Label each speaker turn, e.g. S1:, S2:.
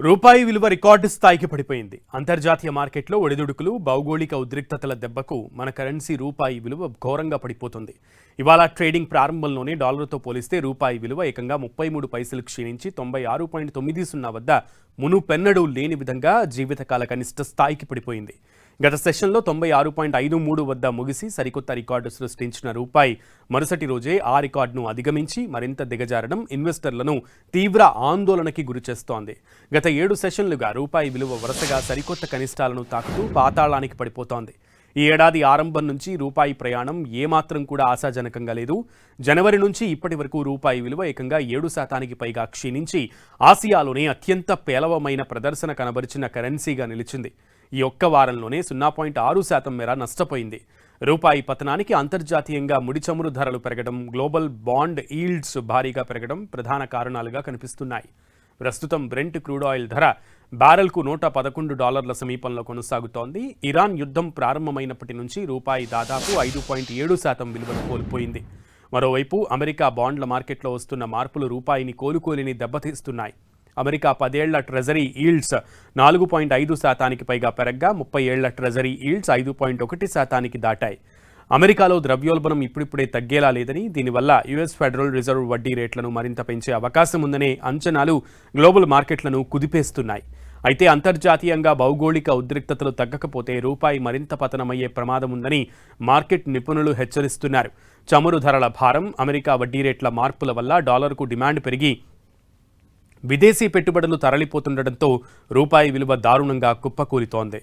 S1: రూపాయి విలువ రికార్డు స్థాయికి పడిపోయింది. అంతర్జాతీయ మార్కెట్లో ఒడిదుడుకులు, భౌగోళిక ఉద్రిక్తతల దెబ్బకు మన కరెన్సీ రూపాయి విలువ ఘోరంగా పడిపోతుంది. ఇవాళ ట్రేడింగ్ ప్రారంభంలోనే డాలర్తో పోలిస్తే రూపాయి విలువ ఏకంగా 33 పైసలు క్షీణించి 96.90 వద్ద మునుపెన్నడూ లేని విధంగా జీవితకాల కనిష్ట స్థాయికి పడిపోయింది. గత సెషన్లో 96.53 వద్ద ముగిసి సరికొత్త రికార్డు సృష్టించిన రూపాయి మరుసటి రోజే ఆ రికార్డును అధిగమించి మరింత దిగజారడం ఇన్వెస్టర్లను తీవ్ర ఆందోళనకి గురిచేస్తోంది. గత 7 సెషన్లుగా రూపాయి విలువ వరుసగా సరికొత్త కనిష్టాలను తాకుతూ పాతాళానికి పడిపోతోంది. ఈ ఏడాది ఆరంభం నుంచి రూపాయి ప్రయాణం ఏమాత్రం కూడా ఆశాజనకంగా లేదు. జనవరి నుంచి ఇప్పటి వరకు రూపాయి విలువ ఏకంగా 7% పైగా క్షీణించి ఆసియాలోనే అత్యంత పేలవమైన ప్రదర్శన కనబరిచిన కరెన్సీగా నిలిచింది. ఈ ఒక్క వారంలోనే 0.6% మేర నష్టపోయింది. రూపాయి పతనానికి అంతర్జాతీయంగా ముడి చమురు ధరలు పెరగడం, గ్లోబల్ బాండ్ ఈల్డ్స్ భారీగా పెరగడం ప్రధాన కారణాలుగా కనిపిస్తున్నాయి. ప్రస్తుతం బ్రెంట్ క్రూడ్ ఆయిల్ ధర బ్యారెల్కు $111 సమీపంలో కొనసాగుతోంది. ఇరాన్ యుద్ధం ప్రారంభమైనప్పటి నుంచి రూపాయి దాదాపు 5.7% విలువను కోల్పోయింది. మరోవైపు అమెరికా బాండ్ల మార్కెట్లో వస్తున్న మార్పులు రూపాయిని కోలుకోలేని దెబ్బతీస్తున్నాయి. అమెరికా 10 ఏళ్ల ట్రెజరీ ఈల్డ్స్ 4.5% పైగా పెరగ్గా 30 ఏళ్ల ట్రెజరీ ఈల్డ్స్ 5.1% దాటాయి. అమెరికాలో ద్రవ్యోల్బణం ఇప్పుడిప్పుడే తగ్గేలా లేదని, దీనివల్ల యుఎస్ ఫెడరల్ రిజర్వ్ వడ్డీ రేట్లను మరింత పెంచే అవకాశం ఉందనే అంచనాలు గ్లోబల్ మార్కెట్లను కుదిపేస్తున్నాయి. అయితే అంతర్జాతీయంగా భౌగోళిక ఉద్రిక్తతలు తగ్గకపోతే రూపాయి మరింత పతనమయ్యే ప్రమాదం ఉందని మార్కెట్ నిపుణులు హెచ్చరిస్తున్నారు. చమురు ధరల భారం, అమెరికా వడ్డీ రేట్ల మార్పుల వల్ల డాలర్కు డిమాండ్ పెరిగి విదేశీ పెట్టుబడులు తరలిపోతుండటంతో రూపాయి విలువ దారుణంగా కుప్పకూలితోంది.